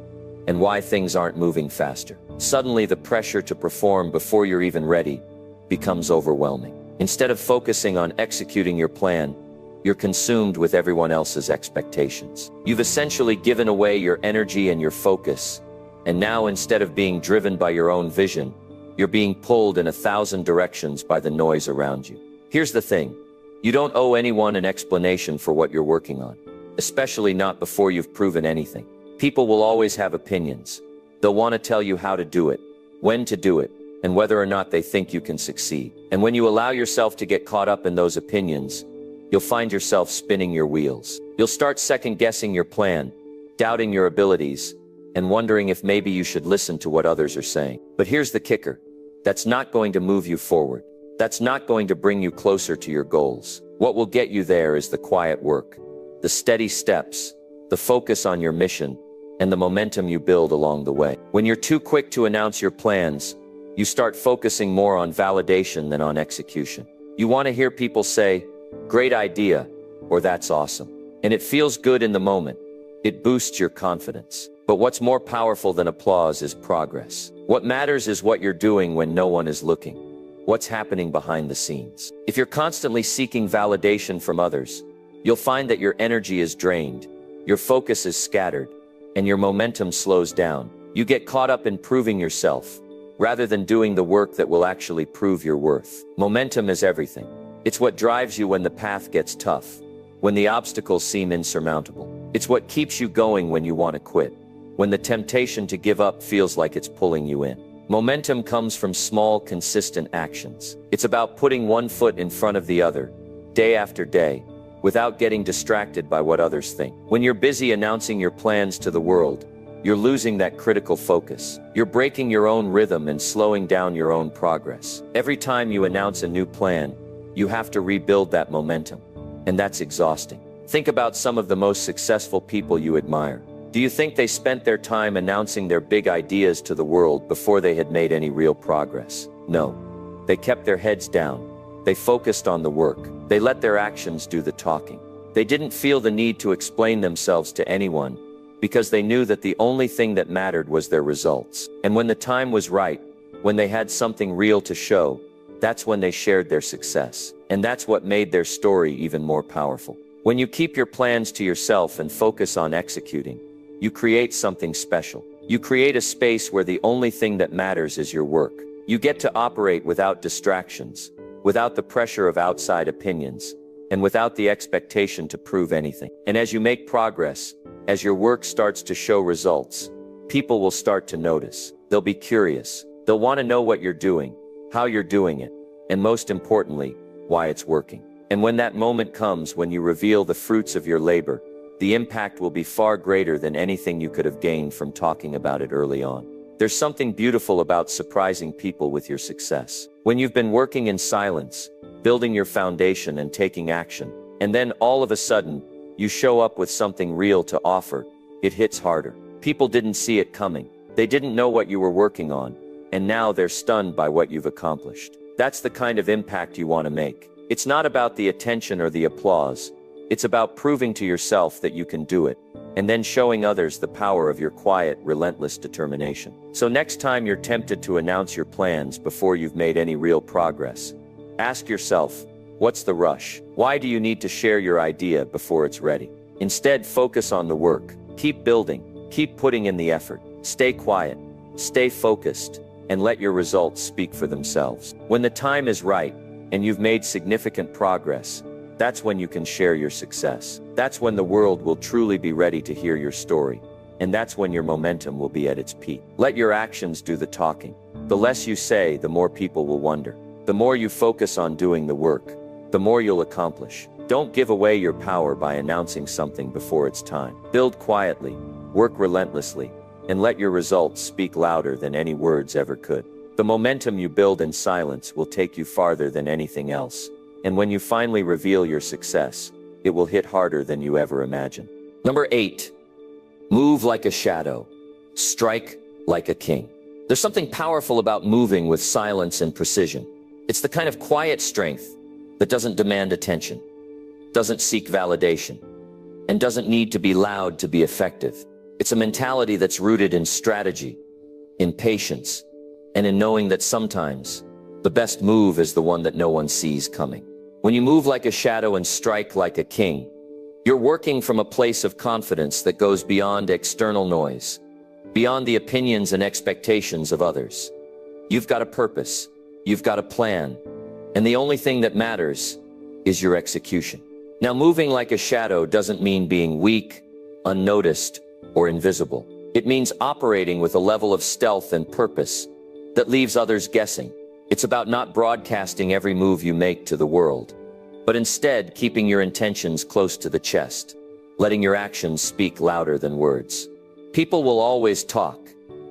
and why things aren't moving faster. Suddenly, the pressure to perform before you're even ready becomes overwhelming. Instead of focusing on executing your plan, you're consumed with everyone else's expectations. You've essentially given away your energy and your focus, and now instead of being driven by your own vision, you're being pulled in 1,000 directions by the noise around you. Here's the thing. You don't owe anyone an explanation for what you're working on, especially not before you've proven anything. People will always have opinions. They'll want to tell you how to do it, when to do it, and whether or not they think you can succeed. And when you allow yourself to get caught up in those opinions, you'll find yourself spinning your wheels. You'll start second-guessing your plan, doubting your abilities, and wondering if maybe you should listen to what others are saying. But here's the kicker. That's not going to move you forward. That's not going to bring you closer to your goals. What will get you there is the quiet work, the steady steps, the focus on your mission, and the momentum you build along the way. When you're too quick to announce your plans, you start focusing more on validation than on execution. You want to hear people say, "Great idea," or "That's awesome." And it feels good in the moment. It boosts your confidence. But what's more powerful than applause is progress. What matters is what you're doing when no one is looking. What's happening behind the scenes. If you're constantly seeking validation from others, you'll find that your energy is drained, your focus is scattered, and your momentum slows down. You get caught up in proving yourself, rather than doing the work that will actually prove your worth. Momentum is everything. It's what drives you when the path gets tough, when the obstacles seem insurmountable. It's what keeps you going when you want to quit, when the temptation to give up feels like it's pulling you in. Momentum comes from small, consistent actions. It's about putting one foot in front of the other, day after day, without getting distracted by what others think. When you're busy announcing your plans to the world, you're losing that critical focus. You're breaking your own rhythm and slowing down your own progress. Every time you announce a new plan, you have to rebuild that momentum, and that's exhausting. Think about some of the most successful people you admire. Do you think they spent their time announcing their big ideas to the world before they had made any real progress? No. They kept their heads down. They focused on the work. They let their actions do the talking. They didn't feel the need to explain themselves to anyone because they knew that the only thing that mattered was their results. And when the time was right, when they had something real to show, That's when they shared their success. And that's what made their story even more powerful. When you keep your plans to yourself and focus on executing, you create something special. You create a space where the only thing that matters is your work. You get to operate without distractions, without the pressure of outside opinions, and without the expectation to prove anything. And as you make progress, as your work starts to show results, people will start to notice. They'll be curious. They'll want to know what you're doing, how you're doing it, and most importantly, why it's working. And when that moment comes, when you reveal the fruits of your labor, the impact will be far greater than anything you could have gained from talking about it early on. There's something beautiful about surprising people with your success. When you've been working in silence, building your foundation and taking action, and then all of a sudden, you show up with something real to offer, it hits harder. People didn't see it coming. They didn't know what you were working on, and now they're stunned by what you've accomplished. That's the kind of impact you want to make. It's not about the attention or the applause. It's about proving to yourself that you can do it, and then showing others the power of your quiet, relentless determination. So next time you're tempted to announce your plans before you've made any real progress, ask yourself, what's the rush? Why do you need to share your idea before it's ready? Instead, focus on the work. Keep building. Keep putting in the effort. Stay quiet. Stay focused. And let your results speak for themselves. When the time is right, and you've made significant progress, that's when you can share your success. That's when the world will truly be ready to hear your story. And that's when your momentum will be at its peak. Let your actions do the talking. The less you say, the more people will wonder. The more you focus on doing the work, the more you'll accomplish. Don't give away your power by announcing something before it's time. Build quietly, work relentlessly, and let your results speak louder than any words ever could. The momentum you build in silence will take you farther than anything else. And when you finally reveal your success, it will hit harder than you ever imagined. Number 8, move like a shadow, strike like a king. There's something powerful about moving with silence and precision. It's the kind of quiet strength that doesn't demand attention, doesn't seek validation, and doesn't need to be loud to be effective. It's a mentality that's rooted in strategy, in patience, and in knowing that sometimes the best move is the one that no one sees coming. When you move like a shadow and strike like a king, you're working from a place of confidence that goes beyond external noise, beyond the opinions and expectations of others. You've got a purpose, you've got a plan, and the only thing that matters is your execution. Now, moving like a shadow doesn't mean being weak, unnoticed, or invisible. It means operating with a level of stealth and purpose that leaves others guessing. It's about not broadcasting every move you make to the world, but instead keeping your intentions close to the chest, letting your actions speak louder than words. People will always talk.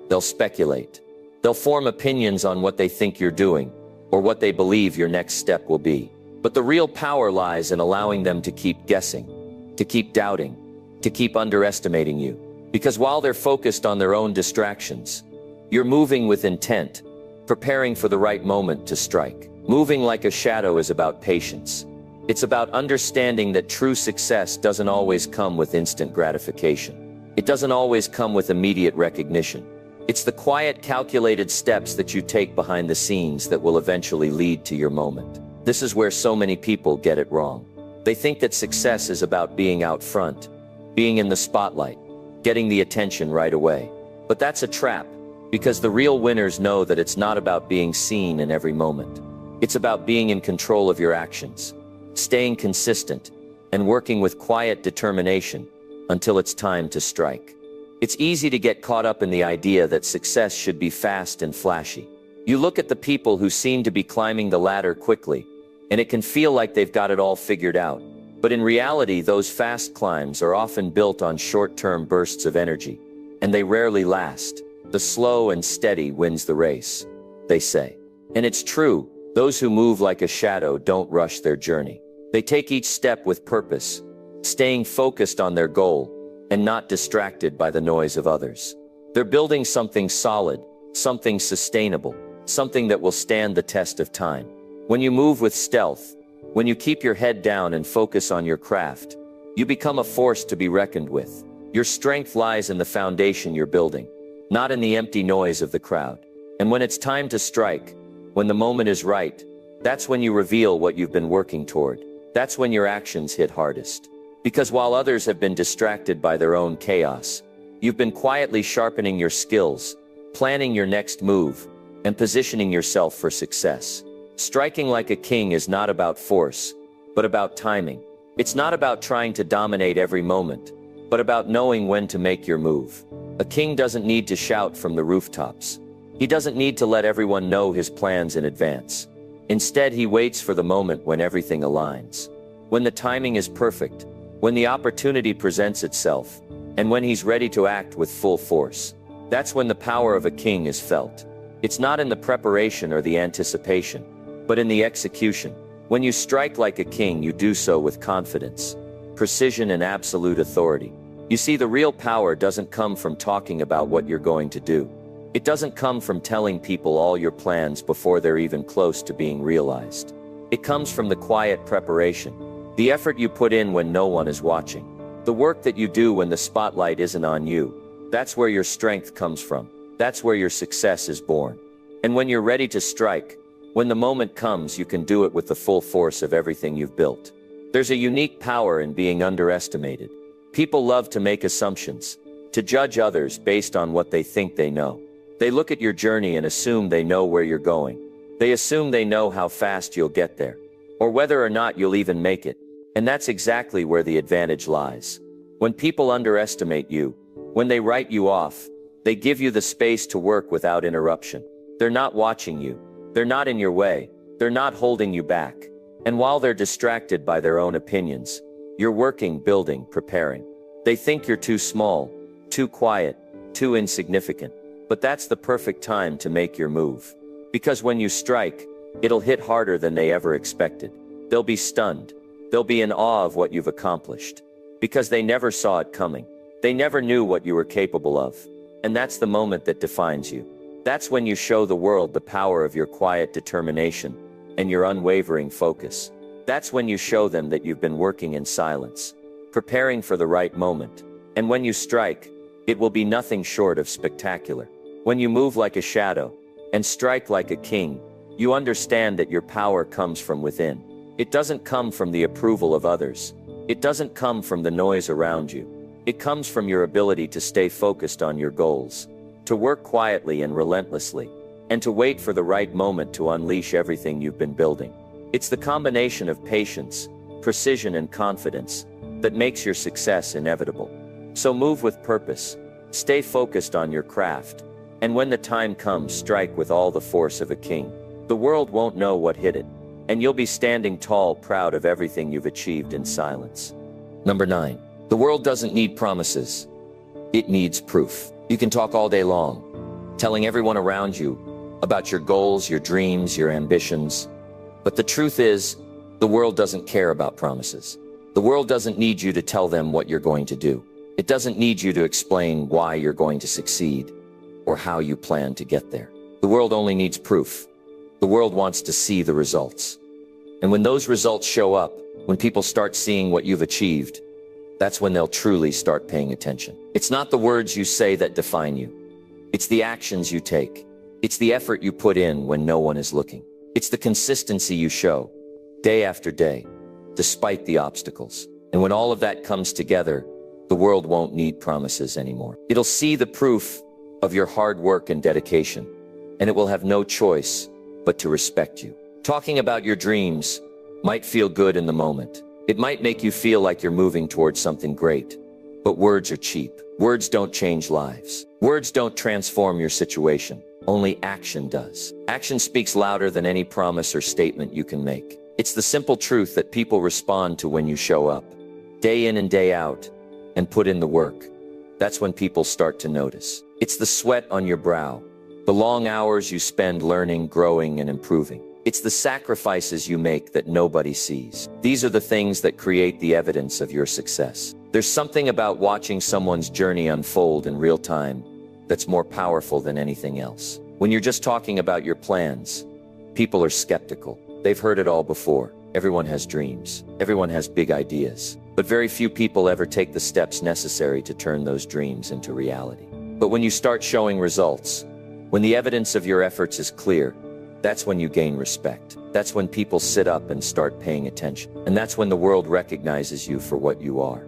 They'll speculate. They'll form opinions on what they think you're doing, or what they believe your next step will be. But the real power lies in allowing them to keep guessing, to keep doubting, to keep underestimating you. Because while they're focused on their own distractions, you're moving with intent, preparing for the right moment to strike. Moving like a shadow is about patience. It's about understanding that true success doesn't always come with instant gratification. It doesn't always come with immediate recognition. It's the quiet, calculated steps that you take behind the scenes that will eventually lead to your moment. This is where so many people get it wrong. They think that success is about being out front, being in the spotlight, getting the attention right away. But that's a trap, because the real winners know that it's not about being seen in every moment. It's about being in control of your actions, staying consistent, and working with quiet determination until it's time to strike. It's easy to get caught up in the idea that success should be fast and flashy. You look at the people who seem to be climbing the ladder quickly, and it can feel like they've got it all figured out. But in reality, those fast climbs are often built on short-term bursts of energy, and they rarely last. The slow and steady wins the race, they say. And it's true, those who move like a shadow don't rush their journey. They take each step with purpose, staying focused on their goal, and not distracted by the noise of others. They're building something solid, something sustainable, something that will stand the test of time. When you move with stealth, when you keep your head down and focus on your craft, you become a force to be reckoned with. Your strength lies in the foundation you're building, not in the empty noise of the crowd. And when it's time to strike, when the moment is right, That's when you reveal what you've been working toward. That's when your actions hit hardest. Because while others have been distracted by their own chaos, you've been quietly sharpening your skills, planning your next move, and positioning yourself for success. Striking like a king is not about force, but about timing. It's not about trying to dominate every moment, but about knowing when to make your move. A king doesn't need to shout from the rooftops. He doesn't need to let everyone know his plans in advance. Instead, he waits for the moment when everything aligns. When the timing is perfect, when the opportunity presents itself, and when he's ready to act with full force. That's when the power of a king is felt. It's not in the preparation or the anticipation, but in the execution. When you strike like a king, you do so with confidence, precision, and absolute authority. You see, the real power doesn't come from talking about what you're going to do. It doesn't come from telling people all your plans before they're even close to being realized. It comes from the quiet preparation, the effort you put in when no one is watching, the work that you do when the spotlight isn't on you. That's where your strength comes from. That's where your success is born. And when you're ready to strike, when the moment comes, you can do it with the full force of everything you've built. There's a unique power in being underestimated. People love to make assumptions, to judge others based on what they think they know. They look at your journey and assume they know where you're going. They assume they know how fast you'll get there, or whether or not you'll even make it. And that's exactly where the advantage lies. When people underestimate you, when they write you off, they give you the space to work without interruption. They're not watching you. They're not in your way. They're not holding you back. And while they're distracted by their own opinions, you're working, building, preparing. They think you're too small, too quiet, too insignificant. But that's the perfect time to make your move. Because when you strike, it'll hit harder than they ever expected. They'll be stunned. They'll be in awe of what you've accomplished. Because they never saw it coming. They never knew what you were capable of. And that's the moment that defines you. That's when you show the world the power of your quiet determination and your unwavering focus. That's when you show them that you've been working in silence, preparing for the right moment. And when you strike, it will be nothing short of spectacular. When you move like a shadow and strike like a king, you understand that your power comes from within. It doesn't come from the approval of others. It doesn't come from the noise around you. It comes from your ability to stay focused on your goals, to work quietly and relentlessly, and to wait for the right moment to unleash everything you've been building. It's the combination of patience, precision, and confidence that makes your success inevitable. So move with purpose, stay focused on your craft, and when the time comes, strike with all the force of a king. The world won't know what hit it, and you'll be standing tall, proud of everything you've achieved in silence. Number 9. The world doesn't need promises. It needs proof. You can talk all day long, telling everyone around you about your goals, your dreams, your ambitions. But the truth is, the world doesn't care about promises. The world doesn't need you to tell them what you're going to do. It doesn't need you to explain why you're going to succeed or how you plan to get there. The world only needs proof. The world wants to see the results. And when those results show up, when people start seeing what you've achieved, that's when they'll truly start paying attention. It's not the words you say that define you. It's the actions you take. It's the effort you put in when no one is looking. It's the consistency you show, day after day, despite the obstacles. And when all of that comes together, the world won't need promises anymore. It'll see the proof of your hard work and dedication, and it will have no choice but to respect you. Talking about your dreams might feel good in the moment. It might make you feel like you're moving towards something great. But words are cheap. Words don't change lives. Words don't transform your situation. Only action does. Action speaks louder than any promise or statement you can make. It's the simple truth that people respond to when you show up, day in and day out, and put in the work. That's when people start to notice. It's the sweat on your brow, the long hours you spend learning, growing, and improving. It's the sacrifices you make that nobody sees. These are the things that create the evidence of your success. There's something about watching someone's journey unfold in real time that's more powerful than anything else. When you're just talking about your plans, people are skeptical. They've heard it all before. Everyone has dreams. Everyone has big ideas. But very few people ever take the steps necessary to turn those dreams into reality. But when you start showing results, when the evidence of your efforts is clear, That's when you gain respect. That's when people sit up and start paying attention. And that's when the world recognizes you for what you are.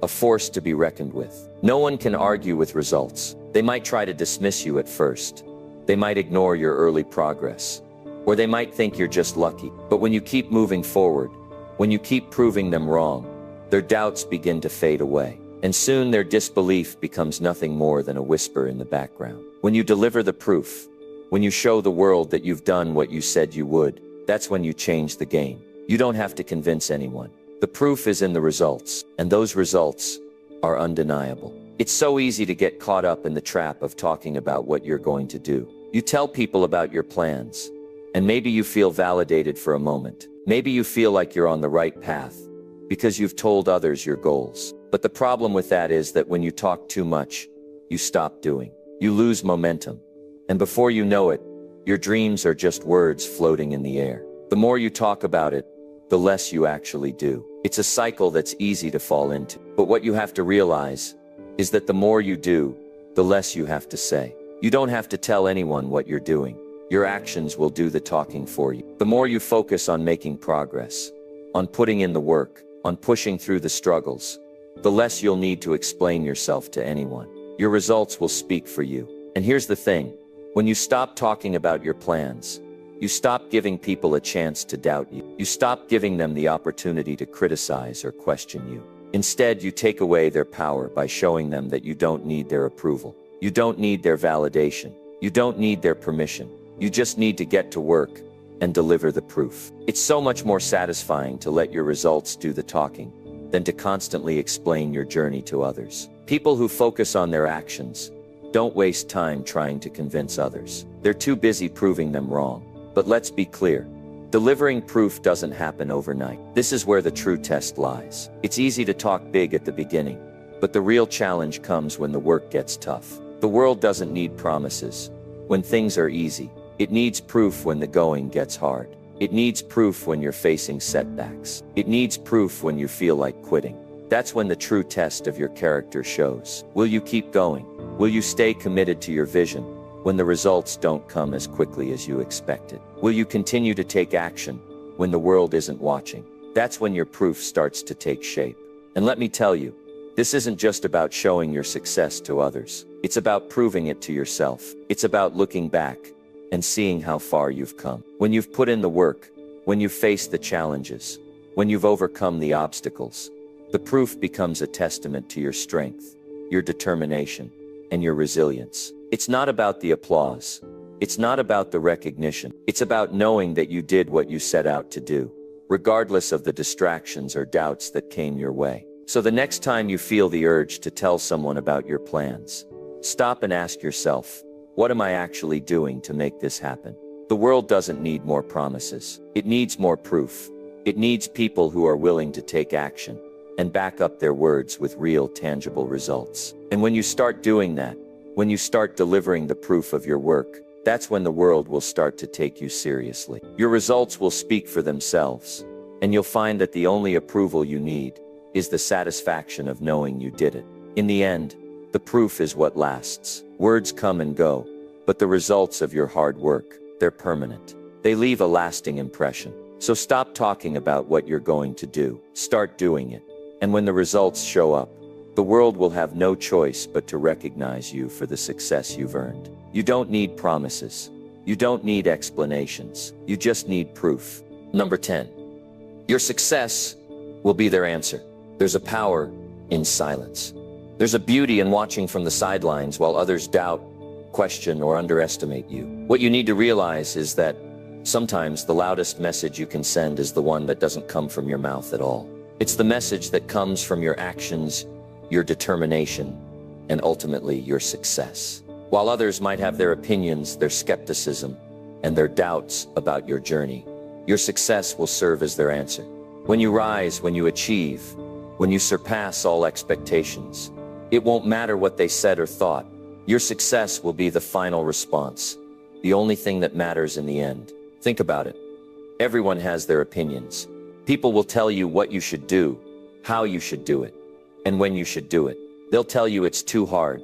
A force to be reckoned with. No one can argue with results. They might try to dismiss you at first. They might ignore your early progress. Or they might think you're just lucky. But when you keep moving forward, when you keep proving them wrong, their doubts begin to fade away. And soon their disbelief becomes nothing more than a whisper in the background. When you deliver the proof, when you show the world that you've done what you said you would, that's when you change the game. You don't have to convince anyone. The proof is in the results, and those results are undeniable. It's so easy to get caught up in the trap of talking about what you're going to do. You tell people about your plans, and maybe you feel validated for a moment. Maybe you feel like you're on the right path because you've told others your goals. But the problem with that is that when you talk too much, you stop doing. You lose momentum. And before you know it, your dreams are just words floating in the air. The more you talk about it, the less you actually do. It's a cycle that's easy to fall into. But what you have to realize is that the more you do, the less you have to say. You don't have to tell anyone what you're doing. Your actions will do the talking for you. The more you focus on making progress, on putting in the work, on pushing through the struggles, the less you'll need to explain yourself to anyone. Your results will speak for you. And here's the thing. When you stop talking about your plans, you stop giving people a chance to doubt you. You stop giving them the opportunity to criticize or question you. Instead, you take away their power by showing them that you don't need their approval. You don't need their validation. You don't need their permission. You just need to get to work and deliver the proof. It's so much more satisfying to let your results do the talking than to constantly explain your journey to others. People who focus on their actions don't waste time trying to convince others. They're too busy proving them wrong. But let's be clear. Delivering proof doesn't happen overnight. This is where the true test lies. It's easy to talk big at the beginning, but the real challenge comes when the work gets tough. The world doesn't need promises when things are easy. It needs proof when the going gets hard. It needs proof when you're facing setbacks. It needs proof when you feel like quitting. That's when the true test of your character shows. Will you keep going? Will you stay committed to your vision when the results don't come as quickly as you expected? Will you continue to take action when the world isn't watching? That's when your proof starts to take shape. And let me tell you, this isn't just about showing your success to others. It's about proving it to yourself. It's about looking back and seeing how far you've come. When you've put in the work, when you've faced the challenges, when you've overcome the obstacles, the proof becomes a testament to your strength, your determination, and your resilience. It's not about the applause. It's not about the recognition. It's about knowing that you did what you set out to do, regardless of the distractions or doubts that came your way. So the next time you feel the urge to tell someone about your plans, stop and ask yourself, what am I actually doing to make this happen? The world doesn't need more promises. It needs more proof. It needs people who are willing to take action and back up their words with real, tangible results. And when you start doing that, when you start delivering the proof of your work, that's when the world will start to take you seriously. Your results will speak for themselves, and you'll find that the only approval you need is the satisfaction of knowing you did it. In the end, the proof is what lasts. Words come and go, but the results of your hard work, they're permanent. They leave a lasting impression. So stop talking about what you're going to do. Start doing it. And when the results show up, the world will have no choice but to recognize you for the success you've earned. You don't need promises. You don't need explanations. You just need proof. Number 10. Your success will be their answer. There's a power in silence. There's a beauty in watching from the sidelines while others doubt, question, or underestimate you. What you need to realize is that sometimes the loudest message you can send is the one that doesn't come from your mouth at all. It's the message that comes from your actions, your determination, and ultimately your success. While others might have their opinions, their skepticism, and their doubts about your journey, your success will serve as their answer. When you rise, when you achieve, when you surpass all expectations, it won't matter what they said or thought. Your success will be the final response, the only thing that matters in the end. Think about it. Everyone has their opinions. People will tell you what you should do, how you should do it, and when you should do it. They'll tell you it's too hard,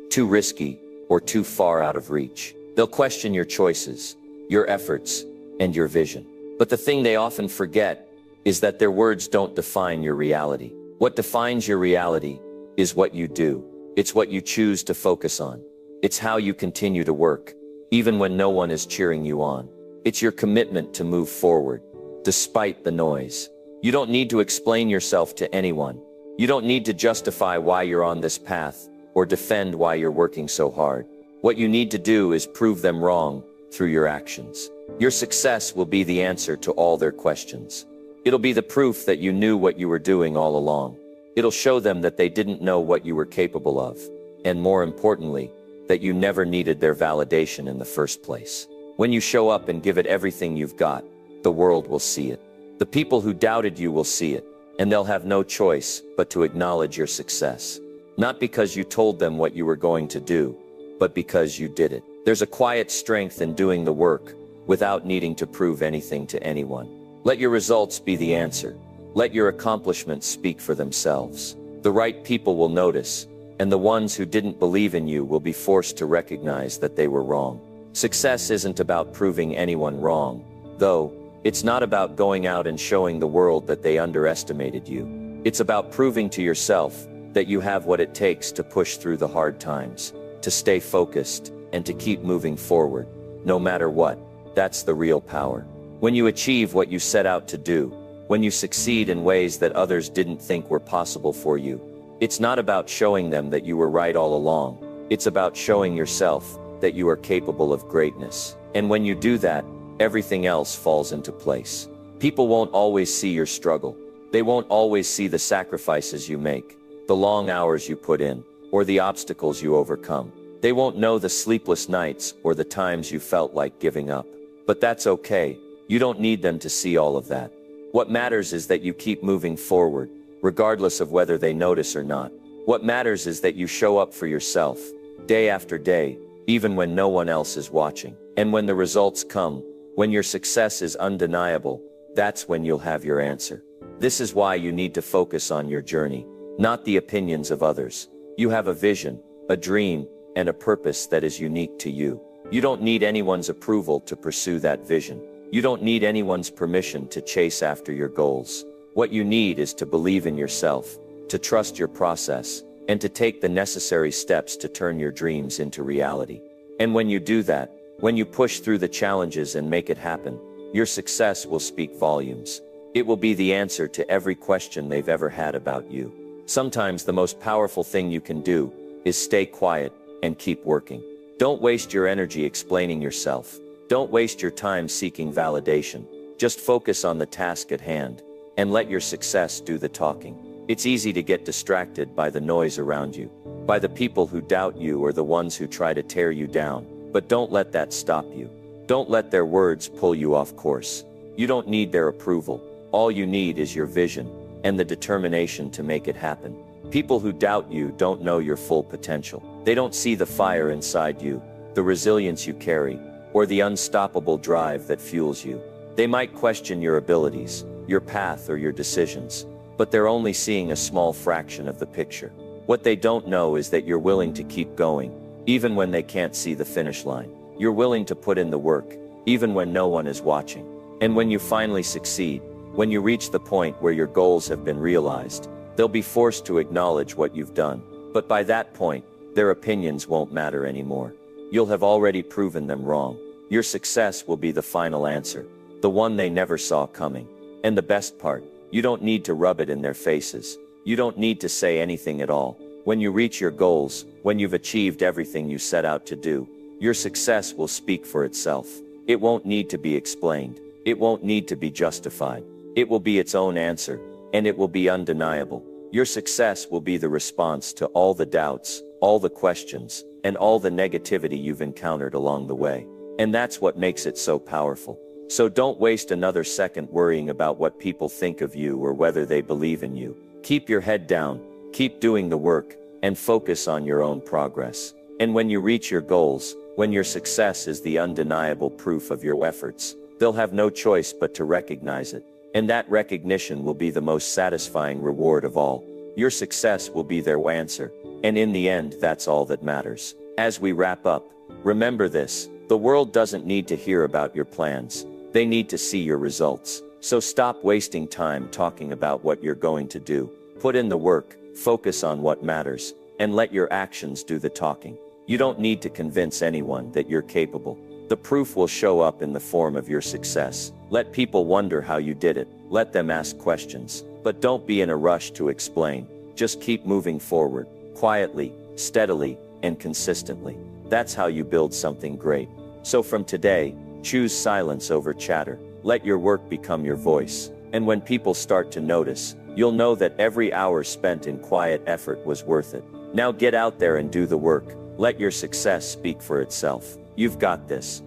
too risky, or too far out of reach. They'll question your choices, your efforts, and your vision. But the thing they often forget is that their words don't define your reality. What defines your reality is what you do. It's what you choose to focus on. It's how you continue to work, even when no one is cheering you on. It's your commitment to move forward, despite the noise. You don't need to explain yourself to anyone. You don't need to justify why you're on this path, or defend why you're working so hard. What you need to do is prove them wrong through your actions. Your success will be the answer to all their questions. It'll be the proof that you knew what you were doing all along. It'll show them that they didn't know what you were capable of, and more importantly, that you never needed their validation in the first place. When you show up and give it everything you've got, the world will see it. The people who doubted you will see it, and they'll have no choice but to acknowledge your success. Not because you told them what you were going to do, but because you did it. There's a quiet strength in doing the work without needing to prove anything to anyone. Let your results be the answer. Let your accomplishments speak for themselves. The right people will notice, and the ones who didn't believe in you will be forced to recognize that they were wrong. Success isn't about proving anyone wrong, though. It's not about going out and showing the world that they underestimated you. It's about proving to yourself that you have what it takes to push through the hard times, to stay focused, and to keep moving forward, no matter what. That's the real power. When you achieve what you set out to do, when you succeed in ways that others didn't think were possible for you, it's not about showing them that you were right all along. It's about showing yourself that you are capable of greatness. And when you do that, everything else falls into place. People won't always see your struggle. They won't always see the sacrifices you make, the long hours you put in, or the obstacles you overcome. They won't know the sleepless nights or the times you felt like giving up. But that's okay. You don't need them to see all of that. What matters is that you keep moving forward, regardless of whether they notice or not. What matters is that you show up for yourself, day after day, even when no one else is watching. And when the results come, when your success is undeniable, that's when you'll have your answer. This is why you need to focus on your journey, not the opinions of others. You have a vision, a dream, and a purpose that is unique to you. You don't need anyone's approval to pursue that vision. You don't need anyone's permission to chase after your goals. What you need is to believe in yourself, to trust your process, and to take the necessary steps to turn your dreams into reality. And when you do that, when you push through the challenges and make it happen, your success will speak volumes. It will be the answer to every question they've ever had about you. Sometimes the most powerful thing you can do is stay quiet and keep working. Don't waste your energy explaining yourself. Don't waste your time seeking validation. Just focus on the task at hand, and let your success do the talking. It's easy to get distracted by the noise around you, by the people who doubt you or the ones who try to tear you down. But don't let that stop you. Don't let their words pull you off course. You don't need their approval. All you need is your vision and the determination to make it happen. People who doubt you don't know your full potential. They don't see the fire inside you, the resilience you carry, or the unstoppable drive that fuels you. They might question your abilities, your path, or your decisions, but they're only seeing a small fraction of the picture. What they don't know is that you're willing to keep going, even when they can't see the finish line. You're willing to put in the work, even when no one is watching. And when you finally succeed, when you reach the point where your goals have been realized, they'll be forced to acknowledge what you've done. But by that point, their opinions won't matter anymore. You'll have already proven them wrong. Your success will be the final answer, the one they never saw coming. And the best part, you don't need to rub it in their faces. You don't need to say anything at all. When you reach your goals, when you've achieved everything you set out to do, your success will speak for itself. It won't need to be explained. It won't need to be justified. It will be its own answer, and it will be undeniable. Your success will be the response to all the doubts, all the questions, and all the negativity you've encountered along the way. And that's what makes it so powerful. So don't waste another second worrying about what people think of you or whether they believe in you. Keep your head down, keep doing the work, and focus on your own progress. And when you reach your goals, when your success is the undeniable proof of your efforts, they'll have no choice but to recognize it. And that recognition will be the most satisfying reward of all. Your success will be their answer. And in the end, that's all that matters. As we wrap up, remember this: The world doesn't need to hear about your plans. They need to see your results. So stop wasting time talking about what you're going to do. Put in the work, focus on what matters, and let your actions do the talking. You don't need to convince anyone that you're capable. The proof will show up in the form of your success. Let people wonder how you did it. Let them ask questions. But don't be in a rush to explain. Just keep moving forward, quietly, steadily, and consistently. That's how you build something great. So from today, choose silence over chatter. Let your work become your voice. And when people start to notice, you'll know that every hour spent in quiet effort was worth it. Now get out there and do the work. Let your success speak for itself. You've got this.